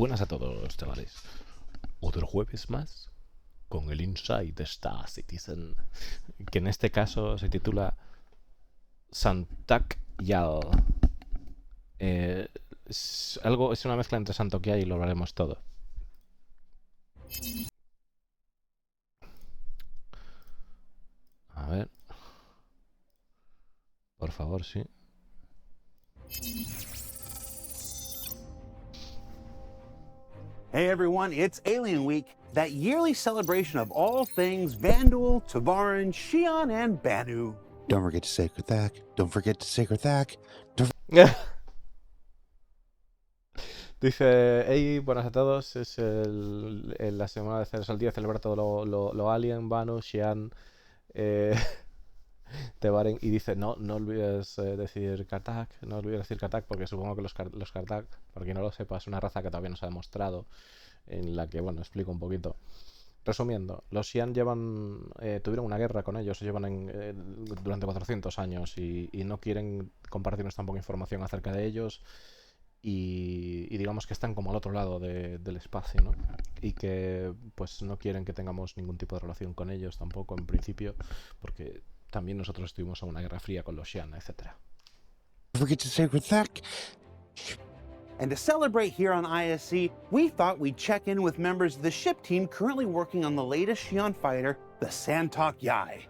Buenas a todos, chavales. Otro jueves más con el Inside Star Citizen, que en este caso se titula SAN'TALK.YALL. Es una mezcla entre SAN'TALK y lo hablaremos todo. A ver. Por favor, sí. Hey everyone, it's Alien Week, that yearly celebration of all things Vanduul, Tavaran, Xi'an, and Banu. Don't forget to sacred Thak. Don't forget to sacred Thak. Dice, hey, buenas a todos, es la semana de el día de celebrar todo lo Alien, Banu, Xi'an, Tevaren, y dice, no olvides decir Kartak, no olvides decir Kartak, porque supongo que los Kartak, para quien no lo sepa, es una raza que todavía no se ha demostrado, en la que, bueno, explico un poquito. Resumiendo, los Xi'an tuvieron una guerra con ellos, durante 400 años y no quieren compartirnos tampoco información acerca de ellos y digamos que están como al otro lado del espacio, ¿no? Y que pues no quieren que tengamos ningún tipo de relación con ellos tampoco en principio, porque también nosotros estuvimos en una guerra fría con los Xi'an, etc. Don't forget to sacred Thak. And to celebrate here on ISC, we thought we'd check in with members of the ship team currently working on the latest Xi'an fighter, the SAN'TALK.YALL.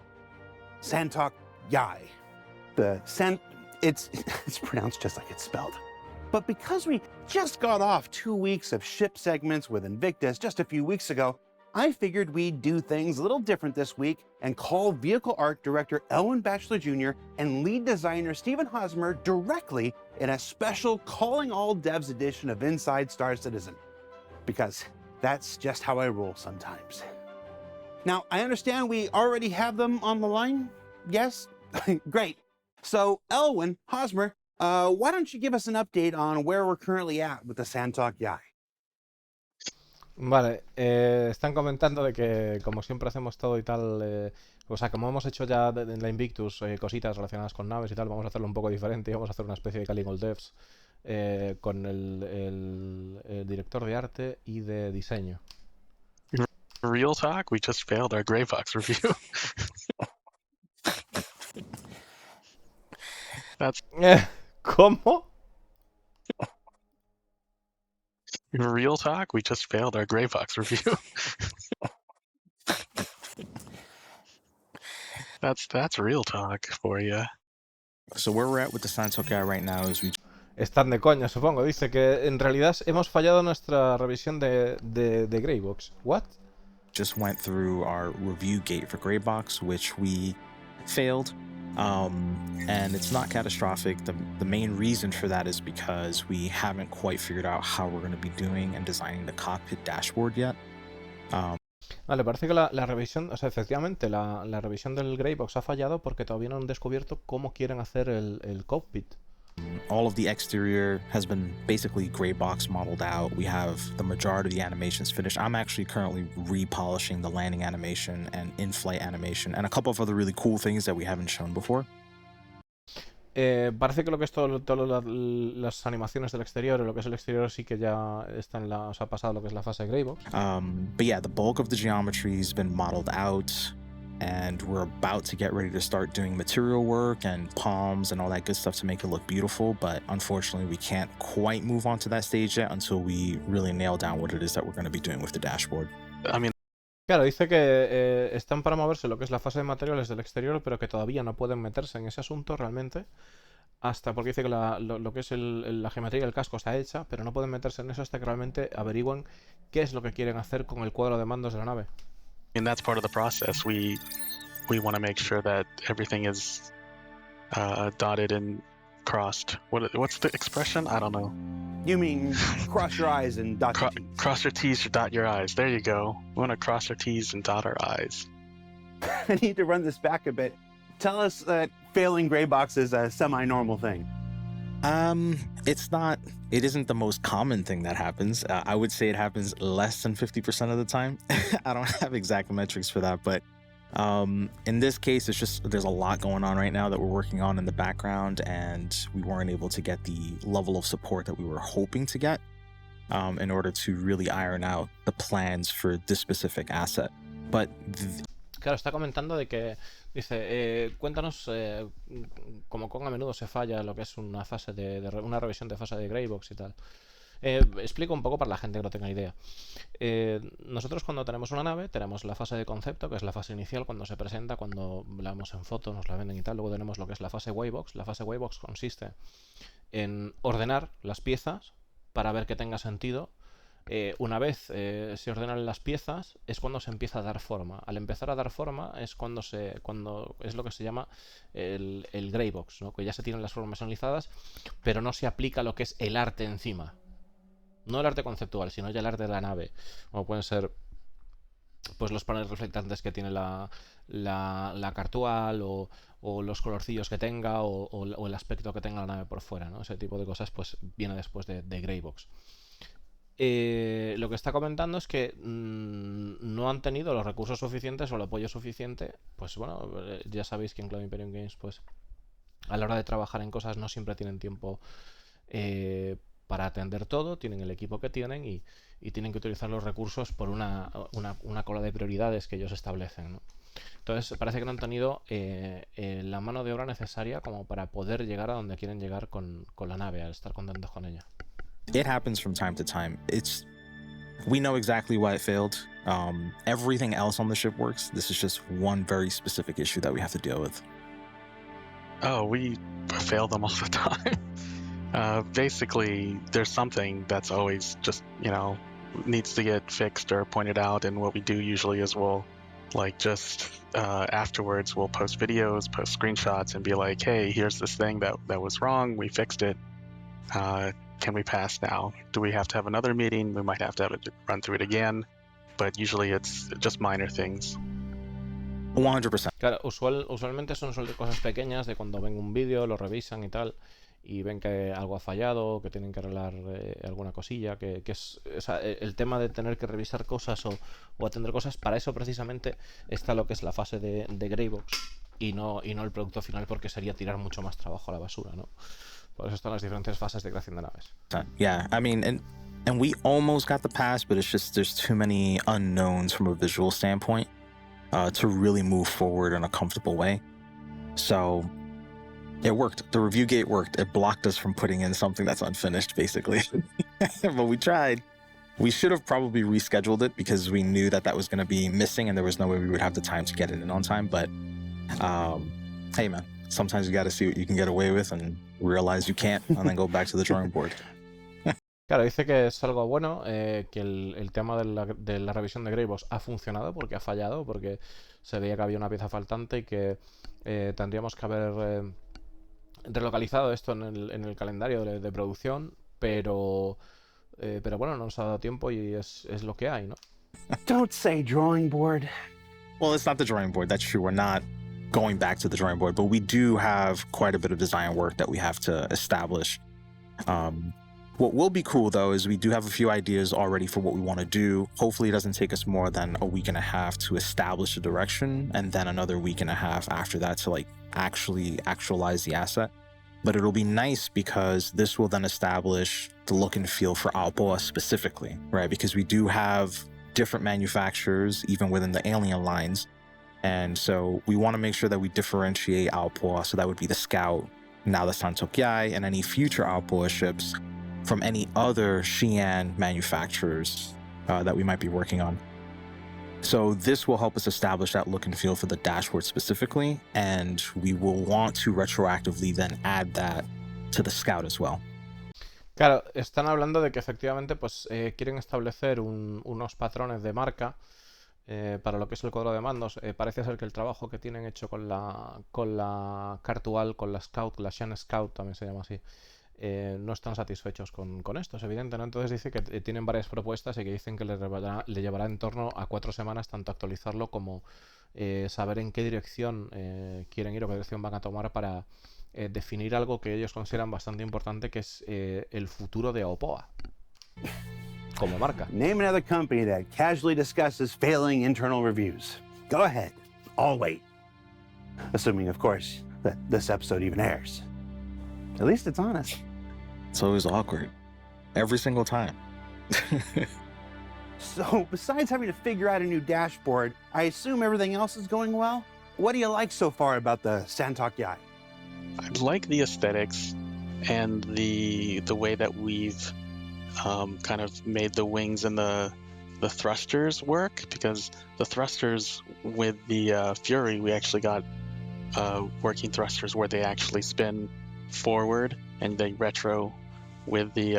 SAN'TALK.YALL. It's pronounced just like it's spelled. But because we just got off 2 weeks of ship segments with Invictus just a few weeks ago, I figured we'd do things a little different this week and call vehicle art director Elwin Batchelor Jr. and lead designer Elwin Hosmer directly in a special Calling All Devs edition of Inside Star Citizen. Because that's just how I roll sometimes. Now, I understand we already have them on the line? Yes? Great. So, Elwin Hosmer, why don't you give us an update on where we're currently at with the SAN'TALK.YALL? Vale, están comentando de que como siempre hacemos todo y tal, o sea, como hemos hecho ya en la Invictus cositas relacionadas con naves y tal, vamos a hacerlo un poco diferente y vamos a hacer una especie de Calling All Devs con el director de arte y de diseño. Real talk, we just failed our gray box review. ¿Cómo? Real talk, we just failed our gray box review. That's real talk for you. So where we're at with the SAN'TALK.YALL right now is we Están de coña, supongo. Dice que en realidad hemos fallado nuestra revisión de Greybox. ¿What? just went through our review gate for Greybox, which we failed. And it's not catastrophic. The main reason for that is because we haven't quite figured out how we're going to be doing and designing the cockpit dashboard yet. Vale, parece que la revisión, o sea, efectivamente, la revisión del Greybox ha fallado porque todavía no han descubierto cómo quieren hacer el cockpit. All of the exterior has been basically Greybox modeled out. We have the majority of the animations finished. I'm actually currently repolishing the landing animation and in-flight animation and a couple of other really cool things that we haven't shown before. Parece que lo que es todas las animaciones del exterior, o lo que es el exterior, sí que ya está o sea, ha pasado lo que es la fase de Greybox. But yeah, the bulk of the geometry has been modeled out, and we're about to get ready to start doing material work and palms and all that good stuff to make it look beautiful, but unfortunately we can't quite move on to that stage yet until we really nail down what it is that we're going to be doing with the dashboard. I mean, claro, dice que están para moverse lo que es la fase de materiales del exterior, pero que todavía no pueden meterse en ese asunto realmente, hasta porque dice que lo que es la geometría del casco está hecha, pero no pueden meterse en eso hasta que realmente averigüen qué es lo que quieren hacer con el cuadro de mandos de la nave. and that's part of the process. We want to make sure that everything is dotted and crossed. What's the expression? I don't know. You mean cross your eyes and dot your T's. Cross your T's or dot your I's. There you go. We want to cross our T's and dot our I's. I need to run this back a bit. Tell us that failing Greybox is a semi-normal thing. It isn't the most common thing that happens. I would say it happens less than 50% of the time. I don't have exact metrics for that, but in this case, it's just there's a lot going on right now that we're working on in the background, and we weren't able to get the level of support that we were hoping to get. in order to really iron out the plans for this specific asset. But Claro, está comentando de que, dice, cuéntanos como con a menudo se falla lo que es una fase una revisión de fase de Greybox y tal. Explico un poco para la gente que no tenga idea. Nosotros cuando tenemos una nave tenemos la fase de concepto, que es la fase inicial cuando se presenta, cuando la vemos en foto, nos la venden y tal. Luego tenemos lo que es la fase Waybox. La fase Waybox consiste en ordenar las piezas para ver que tenga sentido. Una vez se ordenan las piezas es cuando se empieza a dar forma. Al empezar a dar forma es cuando es lo que se llama el Greybox, ¿no? Que ya se tienen las formas analizadas, pero no se aplica lo que es el arte encima. No el arte conceptual, sino ya el arte de la nave. Como pueden ser pues los paneles reflectantes que tiene la cartual o los colorcillos que tenga o el aspecto que tenga la nave por fuera, ¿no? Ese tipo de cosas pues viene después de Greybox. Lo que está comentando es que no han tenido los recursos suficientes o el apoyo suficiente. Pues bueno, ya sabéis que en Cloud Imperium Games pues a la hora de trabajar en cosas no siempre tienen tiempo para atender todo, tienen el equipo que tienen y tienen que utilizar los recursos por una cola de prioridades que ellos establecen, ¿no? Entonces parece que no han tenido la mano de obra necesaria como para poder llegar a donde quieren llegar con la nave, al estar contentos con ella. it happens from time to time. We know exactly why it failed. Everything else on the ship works. This is just one very specific issue that we have to deal with. Oh, we fail them all the time. Basically, there's something that's always just, needs to get fixed or pointed out. And what we do usually is we'll, afterwards, we'll post videos, post screenshots, and be like, hey, here's this thing that was wrong. We fixed it. Can we pass now? Do we have to have another meeting? We might have to run through it again. But usually it's just minor things. 100%. Claro, usualmente son solo cosas pequeñas de cuando ven un vídeo, lo revisan y tal, y ven que algo ha fallado, que tienen que arreglar alguna cosilla, que es, o sea, el tema de tener que revisar cosas o atender cosas, para eso precisamente está lo que es la fase de Greybox y no el producto final, porque sería tirar mucho más trabajo a la basura, ¿no? Por eso están las diferentes fases de creación de naves. Yeah, I mean, and we almost got the pass, but it's just there's too many unknowns from a visual standpoint to really move forward in a comfortable way. So it worked. The review gate worked. It blocked us from putting in something that's unfinished, basically. But we tried. We should have probably rescheduled it because we knew that was going to be missing and there was no way we would have the time to get it in on time. But hey, man, sometimes you got to see what you can get away with and realize you can't, and then go back to the drawing board. Claro, dice que es algo bueno, que el tema de la revisión de Greybox ha funcionado porque ha fallado, porque se veía que había una pieza faltante y que tendríamos que haber relocalizado esto en el calendario de producción, pero bueno, no nos ha dado tiempo y es lo que hay, ¿no? Don't say drawing board. Well, it's not the drawing board. That's true. We're not going back to the drawing board, but we do have quite a bit of design work that we have to establish. What will be cool, though, is we do have a few ideas already for what we want to do. Hopefully it doesn't take us more than a week and a half to establish a direction, and then another week and a half after that to actually actualize the asset. But it'll be nice because this will then establish the look and feel for Alpoa specifically, right? Because we do have different manufacturers, even within the Alien lines. And so we want to make sure that we differentiate Alpoa. So that would be the Scout, now the SAN'TALK.YALL, and any future Alpoa ships from any other Xi'an manufacturers that we might be working on. So this will help us establish that look and feel for the dashboard specifically, and we will want to retroactively then add that to the Scout as well. Claro, están hablando de que efectivamente pues quieren establecer unos patrones de marca para lo que es el cuadro de mandos. Parece ser que el trabajo que tienen hecho con la Cartual, con la Scout, la Xi'an Scout también se llama así, no están satisfechos con esto, es evidente, ¿no? Entonces dice que tienen varias propuestas y que dicen que le llevará en torno a 4 semanas tanto actualizarlo como saber en qué dirección quieren ir o qué dirección van a tomar para definir algo que ellos consideran bastante importante, que es el futuro de Alpoa como marca. Name another company that casually discusses failing internal reviews. Go ahead. I'll wait. Assuming, of course, that this episode even airs. At least it's honest. It's always awkward. Every single time. So, besides having to figure out a new dashboard, I assume everything else is going well? What do you like so far about the SAN'TALK.YALL? I like the aesthetics and the way that we've kind of made the wings and the thrusters work, because the thrusters with the Fury, we actually got working thrusters where they actually spin forward and they retro with the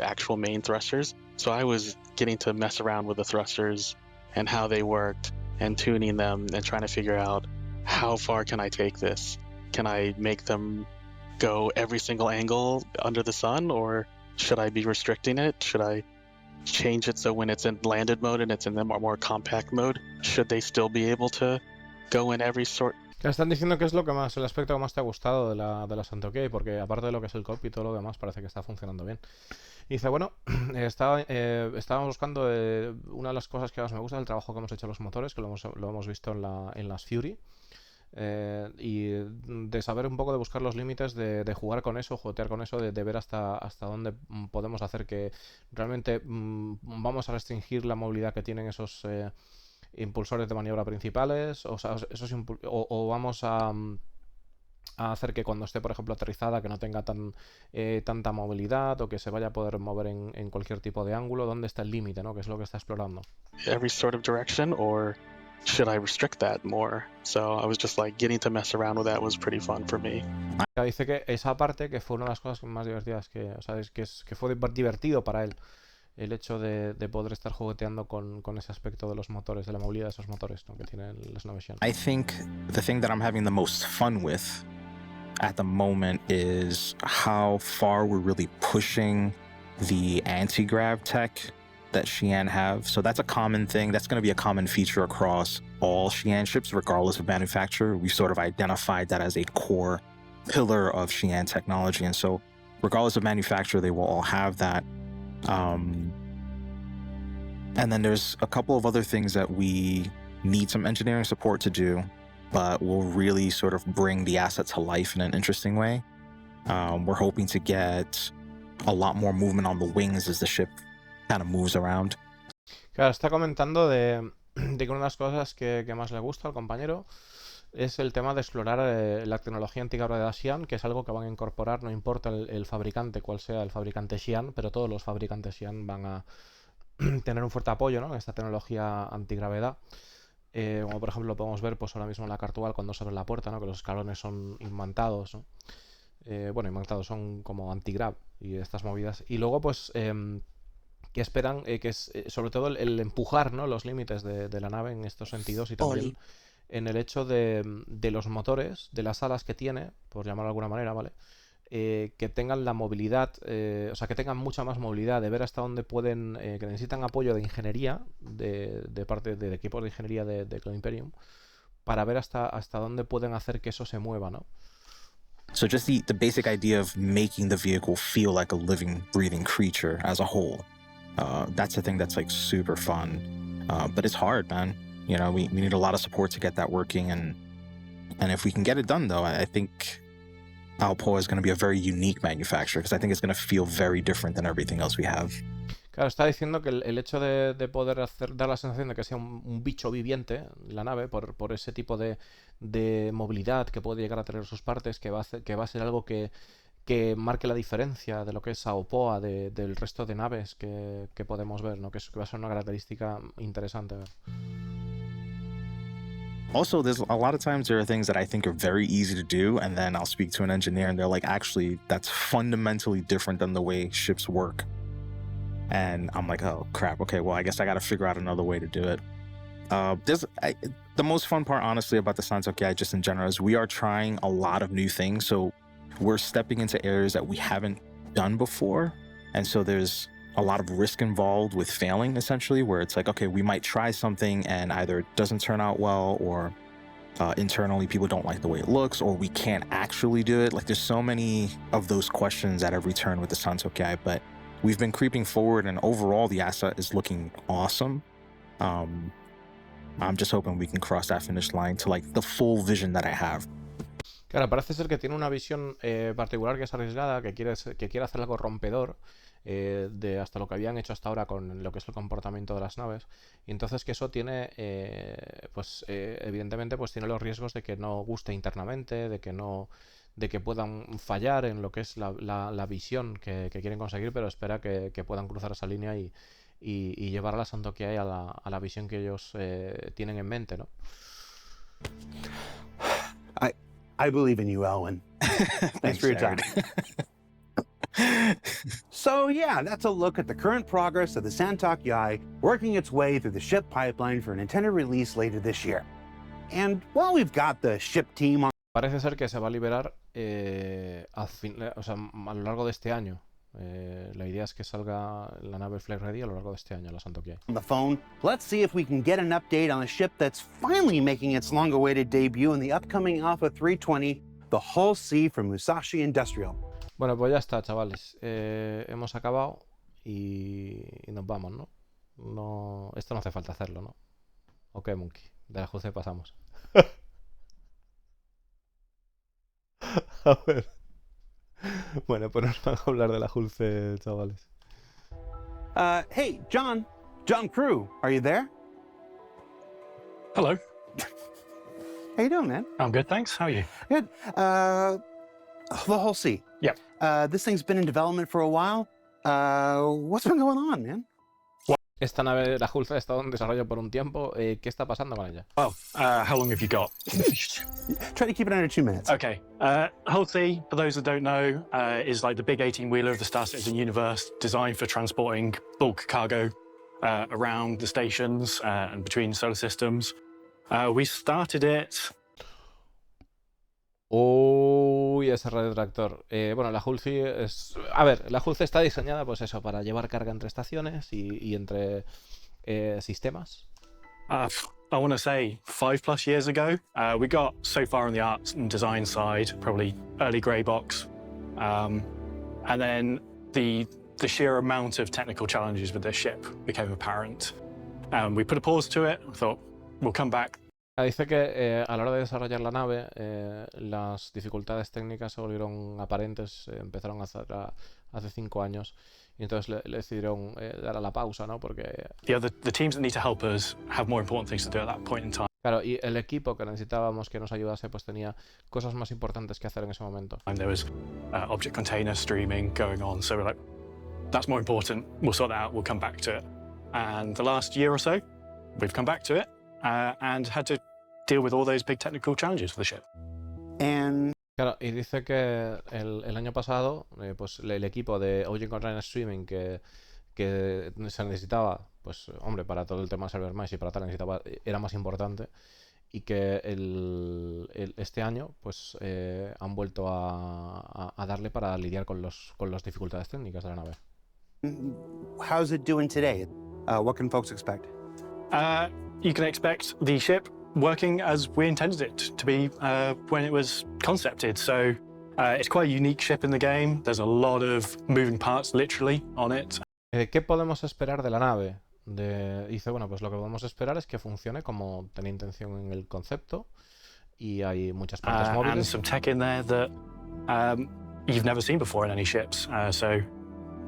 actual main thrusters. So I was getting to mess around with the thrusters and how they worked and tuning them and trying to figure out how far can I take this? Can I make them go every single angle under the sun, or should I be restricting it? Should I change it so when it's in landed mode and it's in the more compact mode, should they still be able to go in every sort? Que están diciendo que es lo que más, el aspecto que más te ha gustado de la SAN'TALK.YALL, porque aparte de lo que es el cockpit y todo lo demás, parece que está funcionando bien. Y dice, bueno, estábamos buscando una de las cosas que más me gusta del trabajo que hemos hecho los motores, que lo hemos visto en las Fury, y de saber un poco, de buscar los límites, de jugar con eso, juguetear con eso, de ver hasta dónde podemos hacer que realmente vamos a restringir la movilidad que tienen esos impulsores de maniobra principales, o vamos a hacer que cuando esté, por ejemplo, aterrizada, que no tenga tanta movilidad, o que se vaya a poder mover en cualquier tipo de ángulo. ¿Dónde está el límite, ¿no? Que es lo que está explorando. Every sort of direction, or should I restrict that more? So I was just like getting to mess around with that was pretty fun for me. Dice que esa parte, que fue una de las cosas más divertidas, que fue divertido para él, el hecho de poder estar jugueteando con ese aspecto de los motores, de la movilidad de esos motores, ¿no?, que tienen las naves Xi'an. I think the thing that I'm having the most fun with at the moment is how far we're really pushing the anti-grav tech that Xi'an have. So that's a common thing. That's going to be a common feature across all Xi'an ships, regardless of manufacturer. We've sort of identified that as a core pillar of Xi'an technology. And so regardless of manufacturer, they will all have that. And then there's a couple of other things that we need some engineering support to do, but will really sort of bring the asset to life in an interesting way. We're hoping to get a lot more movement on the wings as the ship kind of moves around. Claro, está comentando de que una de las cosas que más le gusta al compañero es el tema de explorar la tecnología antigravedad Xi'an, que es algo que van a incorporar, no importa el fabricante, cuál sea el fabricante Xi'an, pero todos los fabricantes Xi'an van a tener un fuerte apoyo, ¿no?, en esta tecnología antigravedad. Como por ejemplo lo podemos ver pues ahora mismo en la Cartual, cuando se abre la puerta, ¿no?, que los escalones son imantados, ¿no? Imantados, son como antigrav y estas movidas. Y luego pues que esperan que es sobre todo el empujar, ¿no?, los límites de la nave en estos sentidos, y también en el hecho de los motores, de las alas que tiene, por llamarlo de alguna manera, ¿vale? Que tengan la movilidad, o sea, que tengan mucha más movilidad, de ver hasta dónde pueden, que necesitan apoyo de ingeniería, de parte de equipos de ingeniería de Cloud Imperium, para ver hasta dónde pueden hacer que eso se mueva, ¿no? So just the basic idea of making the vehicle feel like a living, breathing creature as a whole. That's the thing that's like super fun. But it's hard, man. You know, we need a lot of support to get that working, and if we can get it done, though, I think Alpo is going to be a very unique manufacturer, because I think it's going to feel very different than everything else we have. Claro, está diciendo que el hecho de poder dar la sensación de que sea un bicho viviente la nave, por ese tipo de movilidad que puede llegar a tener sus partes, que va a ser algo que marque la diferencia de lo que es Aopoa del resto de naves que podemos ver, ¿no?, que va a ser una característica interesante. Also, there's a lot of times there are things that I think are very easy to do, and then I'll speak to an engineer and they're like, actually, that's fundamentally different than the way ships work. And I'm like, oh crap, okay, well, I guess I got to figure out another way to do it. The most fun part, honestly, about the SAN'TALK.YALL just in general is we are trying a lot of new things. So we're stepping into areas that we haven't done before. And so there's a lot of risk involved with failing, essentially, where it's like, okay, we might try something and either it doesn't turn out well, or internally people don't like the way it looks, or we can't actually do it. Like, there's so many of those questions at every turn with the SAN'TALK.YALL, but we've been creeping forward, and overall the asset is looking awesome. I'm just hoping we can cross that finish line to like the full vision that I have. Claro, parece ser que tiene una visión particular, que es arriesgada, que quiere hacer algo rompedor, de hasta lo que habían hecho hasta ahora con lo que es el comportamiento de las naves, y entonces que eso tiene, evidentemente, pues tiene los riesgos de que no guste internamente, de que puedan fallar en lo que es la visión que quieren conseguir, pero espera que puedan cruzar esa línea y llevar a la SAN'TALK.YALL a la visión que ellos tienen en mente, ¿no? I believe in you, Elwin. Thanks for your time. So yeah, that's a look at the current progress of the SAN'TALK.YALL working its way through the ship pipeline for an intended release later this year. And while we've got the ship team on Parece ser que se va a liberar a lo largo de este año. La idea es que salga la nave Flight Ready a lo largo de este año, la SAN'TALK.YALL. the phone, let's see if we can get an update on the ship that's finally making its long-awaited debut in the upcoming Alpha 320, the Halsey from Musashi Industrial. Bueno, pues ya está, chavales. Hemos acabado y nos vamos, ¿no? No, esto no hace falta hacerlo, ¿no? Ok, Monkey. De la Halsey pasamos. A ver. Bueno, pues nos van a hablar de la Halsey, chavales. Hey, John Crew, are you there? Hello. How you doing, man? I'm good, thanks. How are you? Good. The Halsey. Yep. This thing's been in development for a while. What's been going on, man? Esta nave, la Halsey, ha estado en desarrollo por un tiempo. ¿Qué está pasando con ella? Well, how long have you got? Try to keep it under 2 minutes. Okay. Halsey, for those that don't know, is like the big 18-wheeler of the Star Citizen universe, designed for transporting bulk cargo around the stations and between solar systems. We started it. Uy, ese radiotractor. Bueno, la Halsey es... A ver, la Halsey está diseñada, pues eso, para llevar carga entre estaciones y entre sistemas. I want to say 5+ years ago. We got so far on the art and design side, probably early grey box. And then the sheer amount of technical challenges with this ship became apparent. We put a pause to it. We thought, we'll come back. Dice que a la hora de desarrollar la nave, las dificultades técnicas se volvieron aparentes, empezaron hace 5 años, y entonces le decidieron dar a la pausa, ¿no? Porque... The teams that need to help us have more important things to do at that point in time. Claro, y el equipo que necesitábamos que nos ayudase, pues tenía cosas más importantes que hacer en ese momento. And there was object container streaming going on, so we're like, that's more important, we'll sort that out, we'll come back to it. And the last year or so, we've come back to it. And had to deal with all those big technical challenges for the ship. And Claro, y dice que el año pasado, pues el equipo de Object Container Streaming que se necesitaba, pues hombre, para todo el tema de server mesh y para tal necesitaba, era más importante, y que este año pues han vuelto a darle para lidiar con las dificultades técnicas de la nave. how's it doing today? What can folks expect? You can expect the ship working as we intended it to be when it was concepted. So it's quite a unique ship in the game. There's a lot of moving parts literally on it. ¿Qué podemos esperar de la nave? Dice, bueno, pues lo que podemos esperar es que funcione como tenía intención en el concepto, y hay muchas partes And móviles. some tech in there that you've never seen before in any ships. So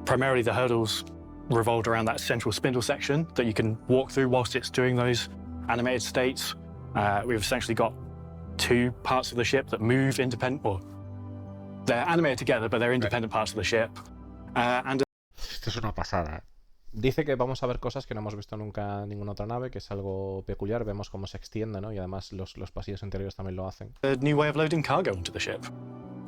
primarily the hurdles revolved around that central spindle section that you can walk through whilst it's doing those animated states. We've essentially got 2 parts of the ship that move independent, or they're animated together, but they're independent parts of the ship. And Esto es una pasada. Dice que vamos a ver cosas que no hemos visto nunca en ninguna otra nave, que es algo peculiar. Vemos cómo se extiende, ¿no? Y además los pasillos interiores también lo hacen. a new way of loading cargo into the ship.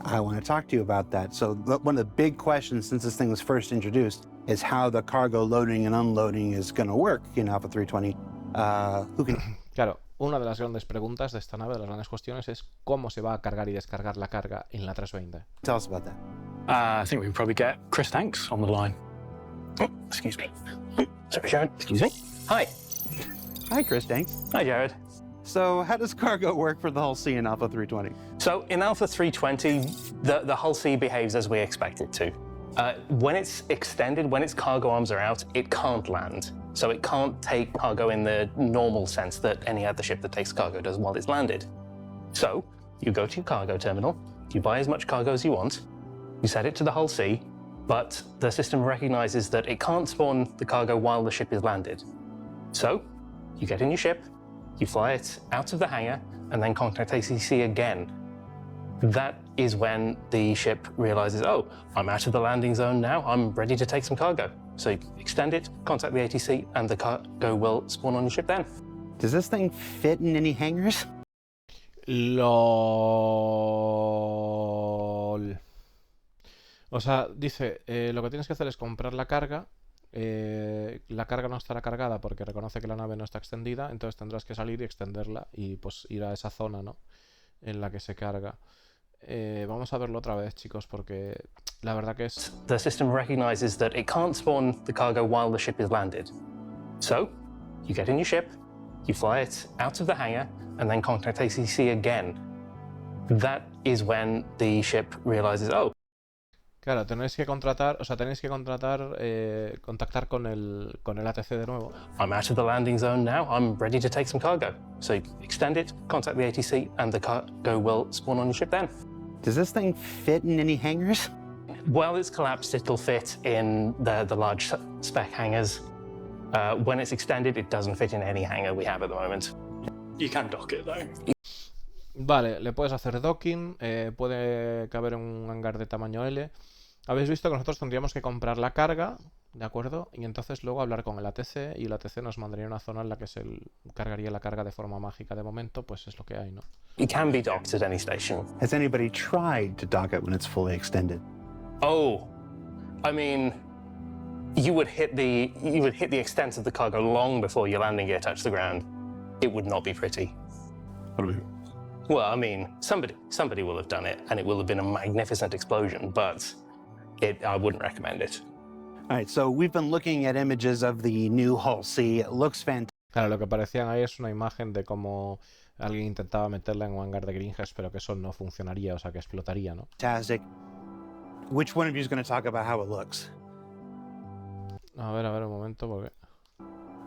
I want to talk to you about that. So one of the big questions since this thing was first introduced is how the cargo loading and unloading is going to work in Alpha 320. Who can... Claro, una de las grandes preguntas de esta nave, de las grandes cuestiones, es cómo se va a cargar y descargar la carga en la 320. Tell us about that. I think we can probably get Chris Tanks on the line. Oh, excuse me. Sorry, Sharon. Excuse me. Hi. Hi, Chris Danks. Hi, Jared. So how does cargo work for the Halsey in Alpha 320? So in Alpha 320, the Halsey behaves as we expect it to. When it's extended, when its cargo arms are out, it can't land. So it can't take cargo in the normal sense that any other ship that takes cargo does while it's landed. So you go to your cargo terminal, you buy as much cargo as you want, you set it to the Halsey, but the system recognizes that it can't spawn the cargo while the ship is landed. So you get in your ship, you fly it out of the hangar, and then contact ATC again. That is when the ship realizes, oh, I'm out of the landing zone now, I'm ready to take some cargo. So you extend it, contact the ATC, and the cargo will spawn on your ship then. Does this thing fit in any hangars? LOL. O sea, dice, lo que tienes que hacer es comprar la carga. La carga no estará cargada porque reconoce que la nave no está extendida, entonces tendrás que salir y extenderla y pues ir a esa zona, ¿no?, en la que se carga. Vamos a verlo otra vez, chicos, porque la verdad que es... The system recognizes that it can't spawn the cargo while the ship is landed. So you get in your ship, you fly it out of the hangar, and then contact ATC again. That is when the ship realizes, oh. Claro, tenéis que contratar, contactar con el ATC de nuevo. I'm out of the landing zone now, I'm ready to take some cargo. So you extend it, contact the ATC, and the cargo will spawn on your ship then. Does this thing fit in any hangars? While it's collapsed, it'll fit in the large spec hangars. When it's extended, it doesn't fit in any hangar we have at the moment. You can dock it though. Vale, le puedes hacer docking, puede caber en un hangar de tamaño L. Habéis visto que nosotros tendríamos que comprar la carga, ¿de acuerdo? Y entonces luego hablar con el ATC y el ATC nos mandaría a una zona en la que se cargaría la carga de forma mágica. De momento, pues es lo que hay, ¿no? It can be docked at any station. Has anybody tried to dock it when it's fully extended? Oh, I mean, you would hit the extent of the cargo long before your landing gear touched the ground. It would not be pretty. Well, I mean, somebody will have done it, and it will have been a magnificent explosion, but I wouldn't recommend it. All right, so we've been looking at images of the new Halsey. It looks fantastic. Claro, lo que aparecían ahí es una imagen de cómo alguien intentaba meterla en un hangar de gringas, pero que eso no funcionaría, o sea, que explotaría, ¿no? Which one of you is going to talk about how it looks? A ver, un momento, porque...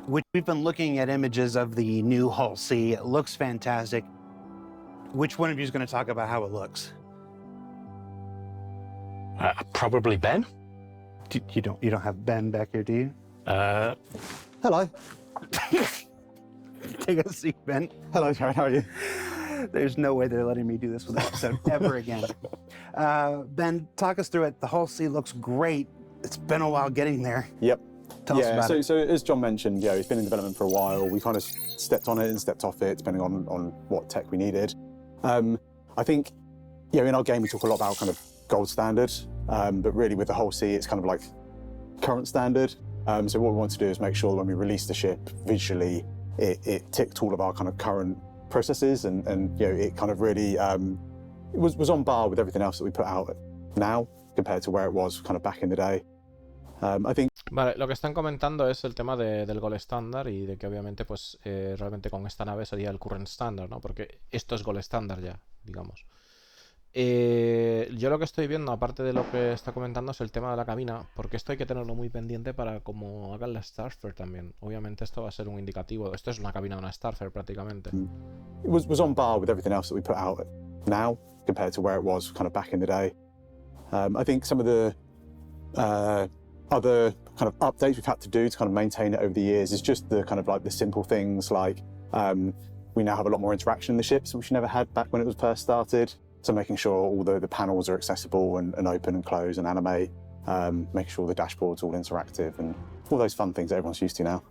We've been looking at images of the new Halsey. It looks fantastic. Which one of you is going to talk about how it looks? Probably Ben. You don't have Ben back here, do you? Hello. Take a seat, Ben. Hello, Sharon. How are you? There's no way they're letting me do this with the episode ever again. Ben, talk us through it. The Halsey looks great. It's been a while getting there. Yep. Tell us about it. So as John mentioned, it's been in development for a while. We kind of stepped on it and stepped off it, depending on what tech we needed. I think, in our game we talk a lot about kind of gold standard, but really with the Halsey, it's kind of like current standard. So what we want to do is make sure that when we release the ship visually, it ticked all of our kind of current processes, and it kind of really was on par with everything else that we put out now compared to where it was kind of back in the day. I think. Vale, lo que están comentando es el tema del Gold Standard y de que obviamente pues realmente con esta nave sería el Current Standard, ¿no? Porque esto es Gold Standard ya, digamos. Yo lo que estoy viendo, aparte de lo que está comentando, es el tema de la cabina, porque esto hay que tenerlo muy pendiente para como hagan la Starfare también. Obviamente esto va a ser un indicativo. Esto es una cabina de una Starfare prácticamente. It was on par with everything else that we put out now compared to where it was kind of back in the day. I think some of the other kind of updates we've had to do to kind of maintain it over the years is just the kind of like the simple things like we now have a lot more interaction in the ships, which we never had back when it was first started. So making sure all the panels are accessible and open and close and animate, making sure the dashboard's all interactive and all those fun things that everyone's used to now.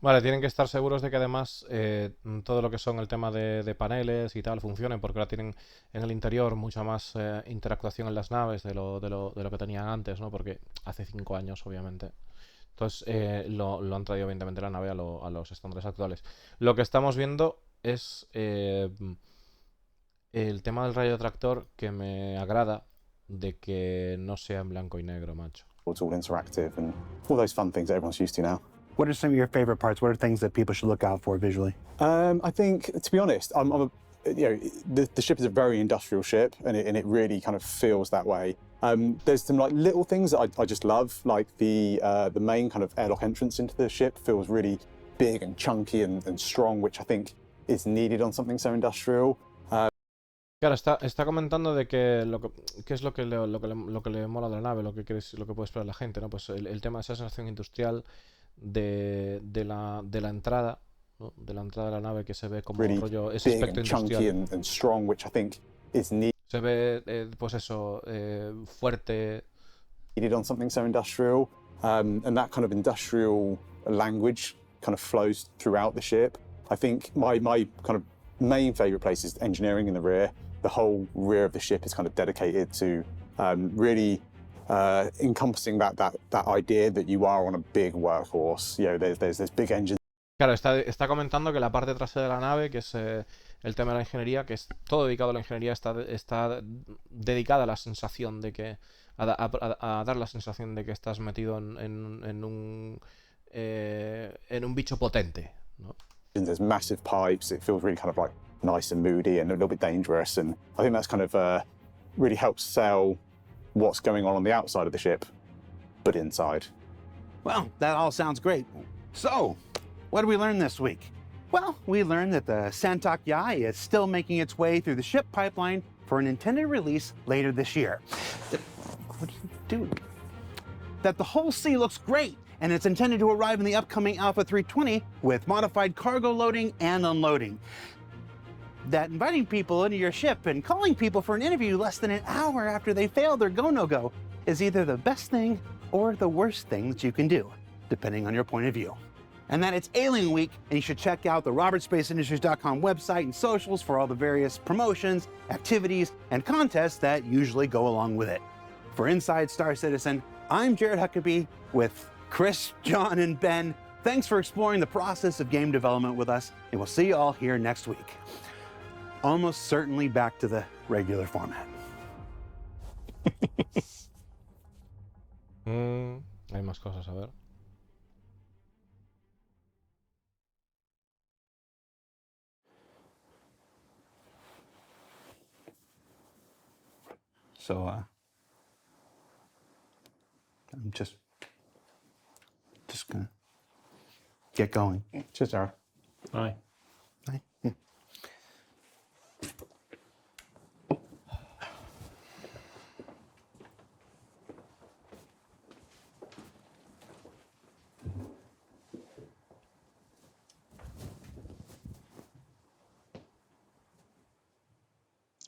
Vale, tienen que estar seguros de que además todo lo que son el tema de paneles y tal funcionen, porque ahora tienen en el interior mucha más interactuación en las naves de lo que tenían antes, ¿no? Porque hace 5 años, obviamente. Entonces lo han traído evidentemente la nave a los estándares actuales. Lo que estamos viendo es el tema del rayo tractor, que me agrada de que no sea en blanco y negro, macho. It's all interactive and all those fun things that everyone's used to now. What are some of your favorite parts? What are things that people should look out for visually? I think, to be honest, the ship is a very industrial ship, and it really kind of feels that way. There's some like little things that I just love, like the main kind of airlock entrance into the ship feels really big and chunky and strong, which I think is needed on something so industrial. Claro, está comentando de que qué es lo que le mola de la nave, lo que puede esperar la gente, ¿no? Pues el tema de esa sensación industrial de la entrada, ¿no? De la entrada de la nave que se ve como Really rollo, ese big aspecto and chunky industrial. and strong, which I think is Se ve, pues eso, fuerte. needed on something so industrial, and that kind of industrial language kind of flows throughout the ship. I think my kind of main favourite place is engineering in the rear. The whole rear of the ship is kind of dedicated to really encompassing that idea that you are on a big workhorse. You know, there's big engines. Claro, está comentando que la parte trasera de la nave, que es el tema de la ingeniería, que es todo dedicado a la ingeniería, está dedicada a la sensación de que. A dar la sensación de que estás metido en un bicho potente, ¿no? There's massive pipes. It feels really kind of like nice and moody and a little bit dangerous. And I think that's kind of really helps sell what's going on the outside of the ship, but inside. Well, that all sounds great. So, what did we learn this week? Well, we learned that the SAN'TALK.YALL is still making its way through the ship pipeline for an intended release later this year. What are you doing? That the Halsey looks great, and it's intended to arrive in the upcoming Alpha 320 with modified cargo loading and unloading. That inviting people into your ship and calling people for an interview less than an hour after they failed their go-no-go is either the best thing or the worst thing that you can do, depending on your point of view. And that it's Alien Week, and you should check out the RobertSpaceIndustries.com website and socials for all the various promotions, activities, and contests that usually go along with it. For Inside Star Citizen, I'm Jared Huckabee with Chris, John, and Ben. Thanks for exploring the process of game development with us, and we'll see you all here next week. Almost certainly back to the regular format. Hay más cosas, a ver. So, I'm just gonna get going. Cheers, Sarah. Aye. Bye.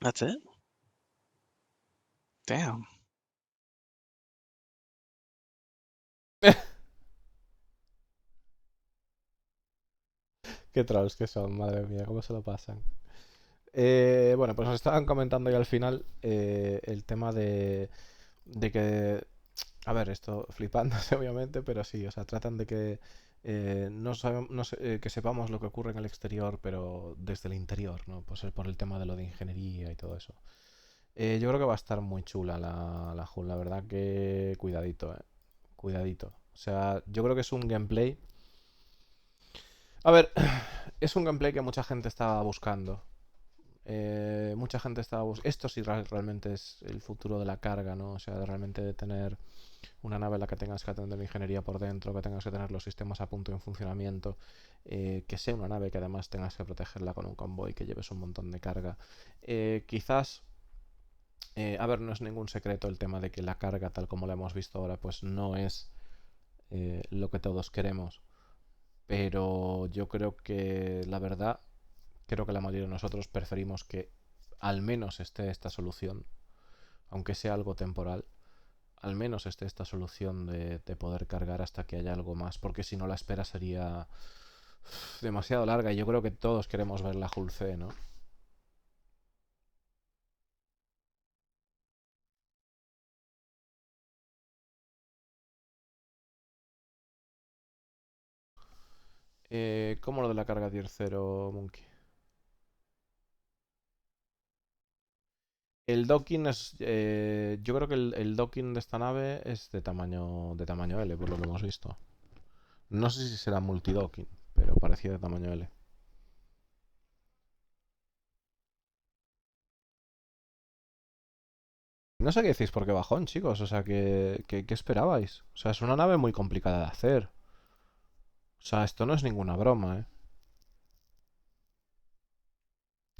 That's it? Damn. Qué trolls que son, madre mía, cómo se lo pasan. Bueno, pues nos estaban comentando ya al final el tema de que, a ver, esto flipándose obviamente, pero sí, o sea, tratan de que que sepamos lo que ocurre en el exterior, pero desde el interior, ¿no? Pues por el tema de lo de ingeniería y todo eso. Yo creo que va a estar muy chula la HUL, la verdad que cuidadito, cuidadito. O sea, yo creo que es un gameplay. A ver, es un gameplay que mucha gente estaba buscando. Mucha gente estaba buscando. Esto sí realmente es el futuro de la carga, ¿no? O sea, de realmente de tener una nave en la que tengas que atender ingeniería por dentro, que tengas que tener los sistemas a punto en funcionamiento, que sea una nave que además tengas que protegerla con un convoy, que lleves un montón de carga. Quizás, a ver, no es ningún secreto el tema de que la carga, tal como la hemos visto ahora, pues no es lo que todos queremos. Pero yo creo que, la verdad, creo que la mayoría de nosotros preferimos que al menos esté esta solución, aunque sea algo temporal, al menos esté esta solución de poder cargar hasta que haya algo más, porque si no la espera sería demasiado larga y yo creo que todos queremos ver la Hull C, ¿no? ¿Cómo lo de la carga tier 0, Monkey? El docking es... yo creo que el docking de esta nave es de tamaño L, por lo que hemos visto. No sé si será multidocking, pero parecía de tamaño L. No sé qué decís por qué bajón, chicos. O sea, ¿qué esperabais? O sea, es una nave muy complicada de hacer. O sea, esto no es ninguna broma, ¿eh?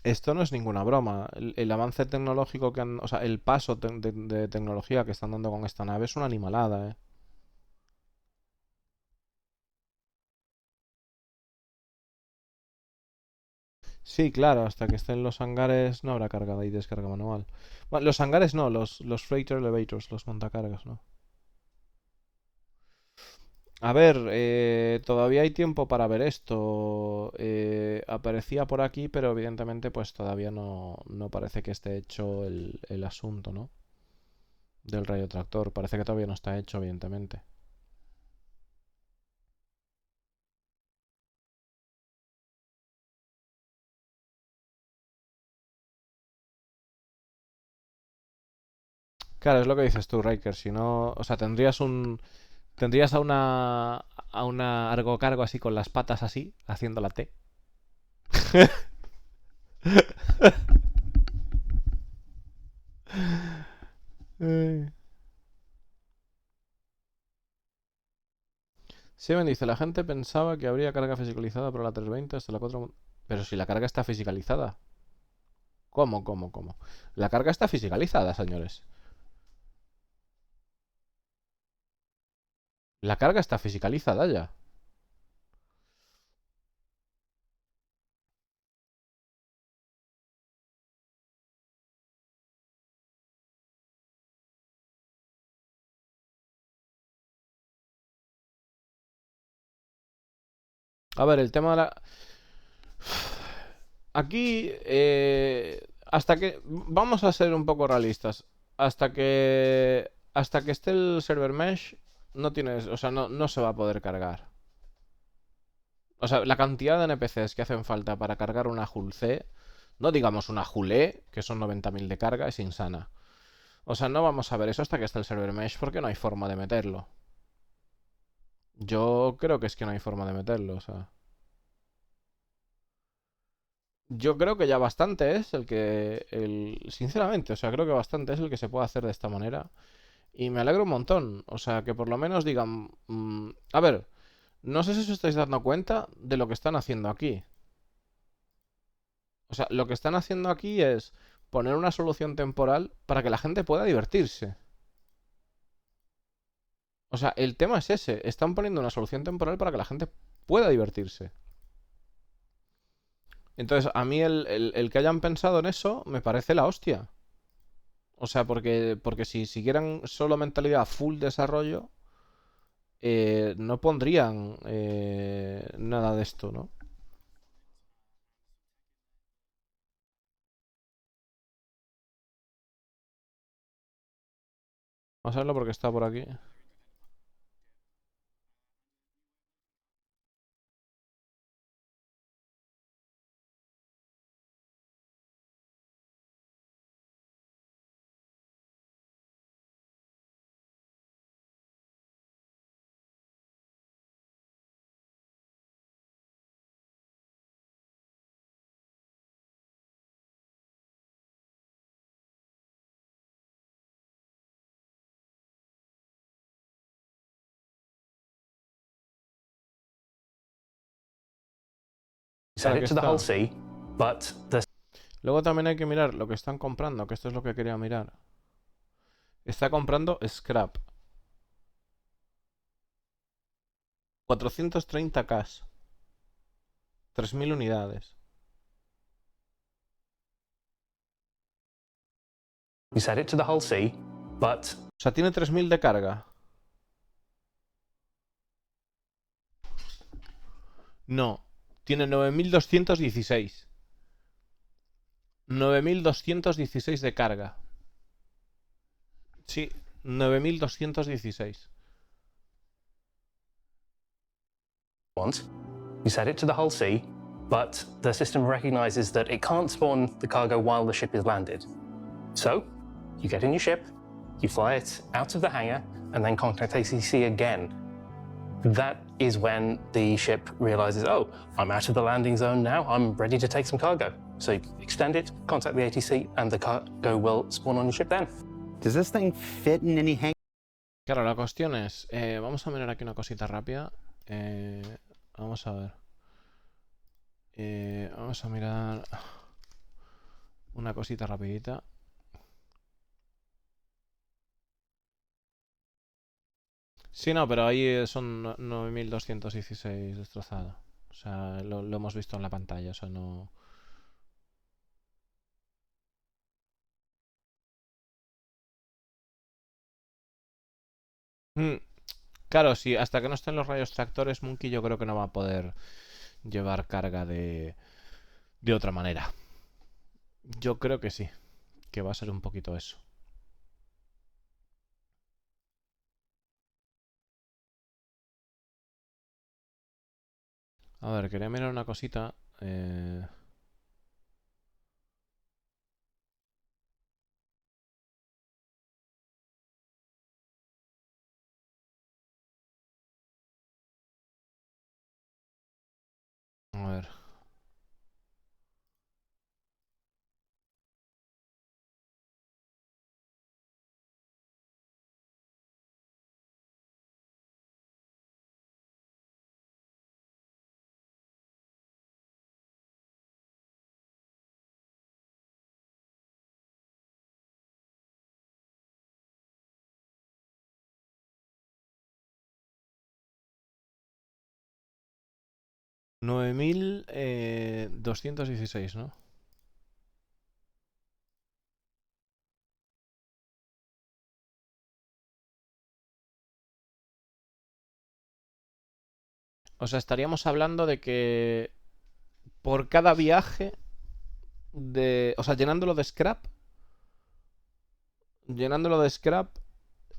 Esto no es ninguna broma. El avance tecnológico que han... O sea, el paso de tecnología que están dando con esta nave es una animalada, ¿eh? Sí, claro, hasta que estén los hangares no habrá carga y descarga manual. Bueno, los hangares no, los freighter elevators, los montacargas, ¿no? A ver, todavía hay tiempo para ver esto. Aparecía por aquí, pero evidentemente pues todavía no parece que esté hecho el asunto, ¿no? Del radiotractor. Parece que todavía no está hecho, evidentemente. Claro, es lo que dices tú, Riker. Si no, o sea, tendrías a una argocargo así con las patas así, haciendo la T. Eh. Seven dice, la gente pensaba que habría carga fisicalizada para la 320 hasta la 4... Pero si la carga está fisicalizada. ¿Cómo? La carga está fisicalizada, señores. La carga está fisicalizada ya. A ver, el tema de la... Aquí, hasta que... Vamos a ser un poco realistas. Hasta que esté el server mesh, no tienes... O sea, no se va a poder cargar. O sea, la cantidad de NPCs que hacen falta para cargar una Hull C, no digamos una Hull E, que son 90.000 de carga, es insana. O sea, no vamos a ver eso hasta que esté el server mesh porque no hay forma de meterlo. Yo creo que es que no hay forma de meterlo, o sea... Yo creo que ya bastante es sinceramente, o sea, creo que bastante es el que se puede hacer de esta manera. Y me alegro un montón. O sea, que por lo menos digan... a ver, no sé si os estáis dando cuenta de lo que están haciendo aquí. O sea, lo que están haciendo aquí es poner una solución temporal para que la gente pueda divertirse. O sea, el tema es ese. Están poniendo una solución temporal para que la gente pueda divertirse. Entonces, a mí el que hayan pensado en eso me parece la hostia. O sea, porque si siguieran solo mentalidad full desarrollo, no pondrían nada de esto, ¿no? Vamos a verlo porque está por aquí. Set it to the está. Halsey, but the Luego también hay que mirar lo que están comprando, que esto es lo que quería mirar. Está comprando scrap. 430K. 3.000 unidades. we set it to the Halsey, but O sea, tiene 3.000 de carga. No, tiene 9.216. 9.216 de carga. Sí, 9.216. you set it to the Halsey, but the system recognizes that it can't spawn the cargo while the ship is landed. So, you get in your ship, you fly it out of the hangar, and then contact ACC again. That is when the ship realizes, oh, I'm out of the landing zone now, I'm ready to take some cargo. So you extend it, contact the ATC, and the cargo will spawn on your ship then. Does this thing fit in any hangar? Claro, la cuestión es... vamos a mirar aquí una cosita rápida. Vamos a ver. Vamos a mirar... Una cosita rapidita. Sí, no, pero ahí son 9216 destrozado. O sea, lo hemos visto en la pantalla, o sea, no... Claro, sí, hasta que no estén los rayos tractores, Monkey yo creo que no va a poder llevar carga de otra manera. Yo creo que sí, que va a ser un poquito eso. A ver, quería mirar una cosita. A ver. $9216, ¿no? O sea, estaríamos hablando de que por cada viaje o sea, llenándolo de scrap,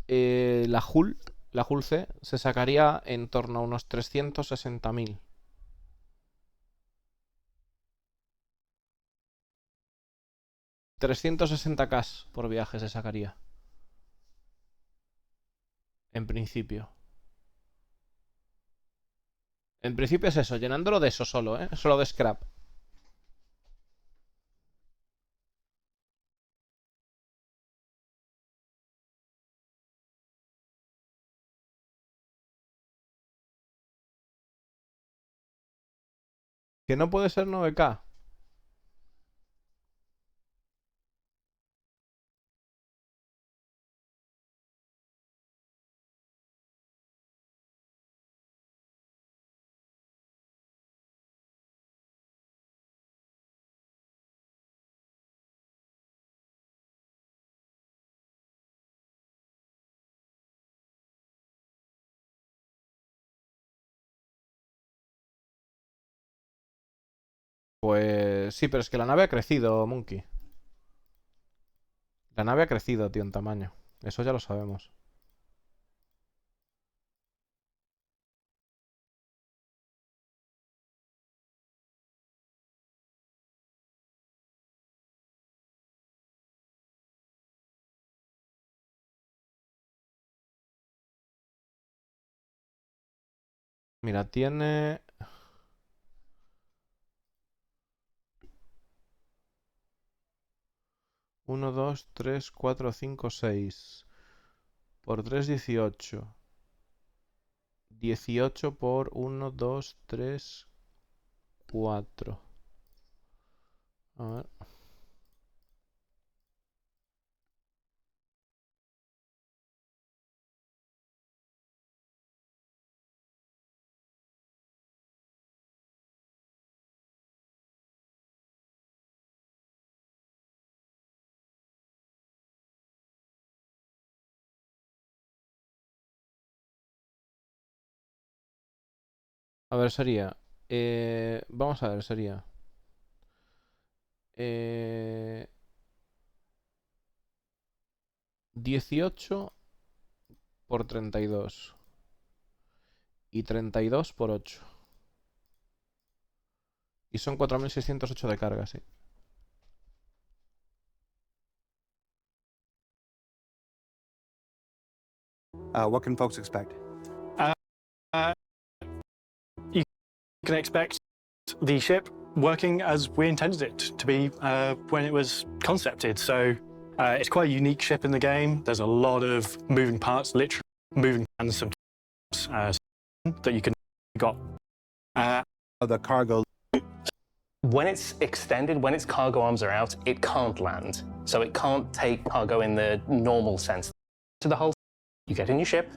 la Hull C, se sacaría en torno a unos 360.000. 360K por viaje se sacaría. En principio. En principio es eso, llenándolo de eso solo, ¿eh? Solo de scrap. Que no puede ser 9K. Pues sí, pero es que la nave ha crecido, Monkey. La nave ha crecido, tío, en tamaño. Eso ya lo sabemos. Mira, tiene... 1, 2, 3, 4, 5, 6. Por 3, 18. 18 por 1, 2, 3, 4. A ver. A ver, sería... vamos a ver, sería... 18 por 32. Y 32 por 8. Y son 4.608 de carga, sí. What can folks expect? You can expect the ship working as we intended it to be when it was concepted. So it's quite a unique ship in the game. There's a lot of moving parts, literally moving, and some that you can got. The cargo. when it's extended, when its cargo arms are out, it can't land. So it can't take cargo in the normal sense. To the hull, you get in your ship,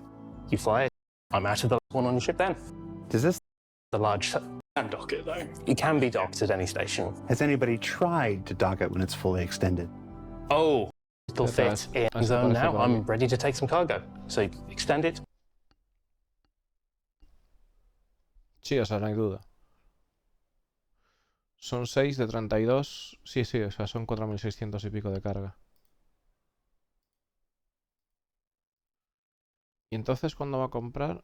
you fly it. I'm out of the one on your ship then. Does this, The large... And dock it though. It can be docked at any station. has anybody tried to dock it when it's fully extended? Oh, it'll fit in Eso zone parece now. por I'm aquí. ready to take some cargo. So extend it. Sí, o sea, no hay duda. Son 6 de 32. Sí, sí, o sea, son 4.600 y pico de carga. ¿Y entonces cuándo va a comprar?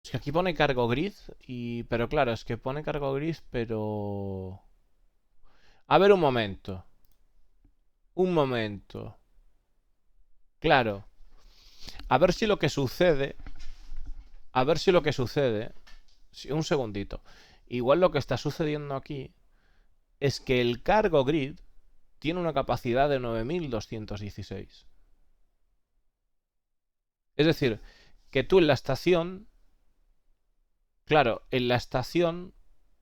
Es que aquí pone cargo grid, pero claro, es que pone cargo grid, pero... A ver, un momento. Un momento. Claro. A ver si lo que sucede... A ver si lo que sucede... Sí, un segundito. Igual lo que está sucediendo aquí es que el cargo grid tiene una capacidad de 9.216. Es decir, que tú en la estación... Claro, en la estación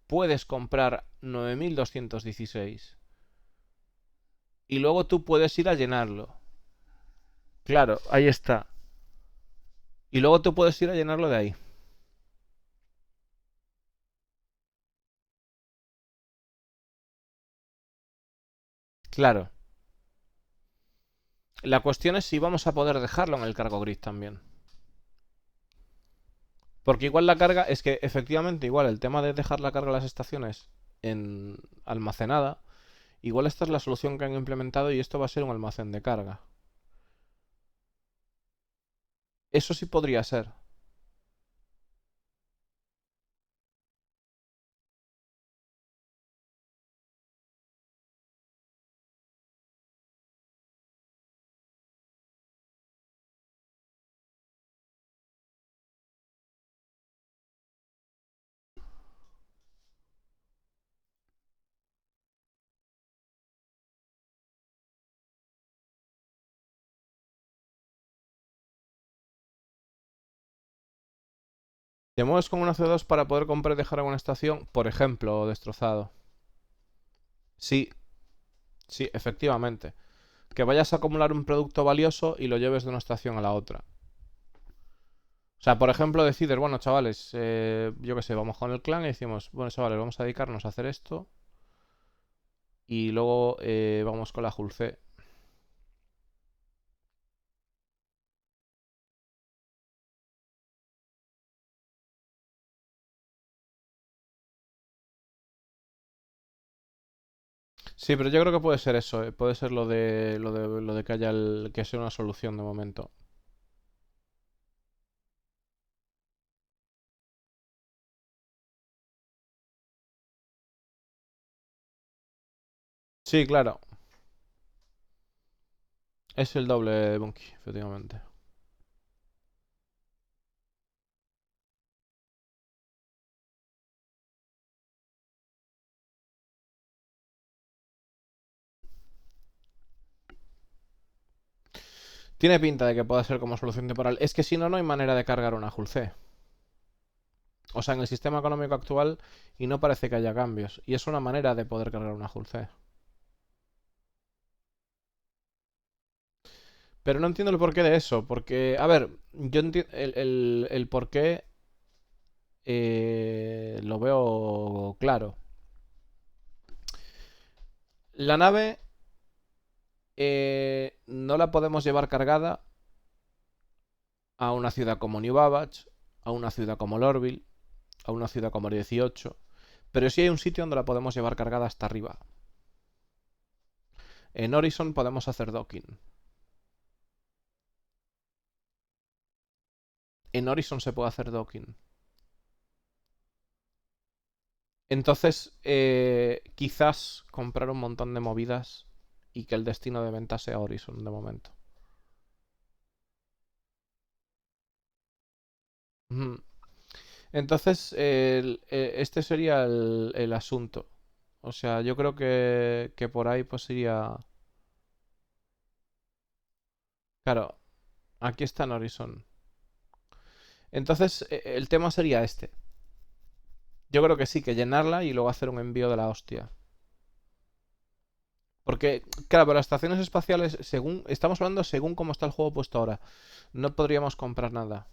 puedes comprar 9.216 y luego tú puedes ir a llenarlo. Claro, ahí está. Y luego tú puedes ir a llenarlo de ahí. Claro. La cuestión es si vamos a poder dejarlo en el cargo grid también. Porque igual la carga, es que efectivamente igual el tema de dejar la carga en las estaciones en almacenada, igual esta es la solución que han implementado y esto va a ser un almacén de carga. Eso sí podría ser. Te mueves con una C2 para poder comprar y dejar en una estación, por ejemplo, destrozado. Sí, sí, efectivamente. Que vayas a acumular un producto valioso y lo lleves de una estación a la otra. O sea, por ejemplo, decides, bueno, chavales, yo qué sé, vamos con el clan y decimos, bueno, chavales, vamos a dedicarnos a hacer esto. Y luego vamos con la Halsey. Sí, pero yo creo que puede ser eso, puede ser lo de que haya que sea una solución de momento. Sí, claro. Es el doble de Bunky, efectivamente. Tiene pinta de que pueda ser como solución temporal. Es que si no, no hay manera de cargar una Halsey. O sea, en el sistema económico actual y no parece que haya cambios. Y es una manera de poder cargar una Halsey. Pero no entiendo el porqué de eso. Porque, a ver, yo entiendo el porqué lo veo claro. La nave no la podemos llevar cargada a una ciudad como New Babbage, a una ciudad como Lorville, a una ciudad como 18, pero sí hay un sitio donde la podemos llevar cargada hasta arriba. En Horizon podemos hacer docking. En Horizon se puede hacer docking. Entonces, quizás comprar un montón de movidas y que el destino de venta sea Horizon de momento. Ujú. Entonces, este sería el asunto. O sea, yo creo que por ahí pues iría... Claro, Aquí está en Horizon. Entonces, el tema sería este. Yo creo que sí, que llenarla y luego hacer un envío de la hostia. Porque, claro, pero las estaciones espaciales, según estamos hablando según cómo está el juego puesto ahora, no podríamos comprar nada.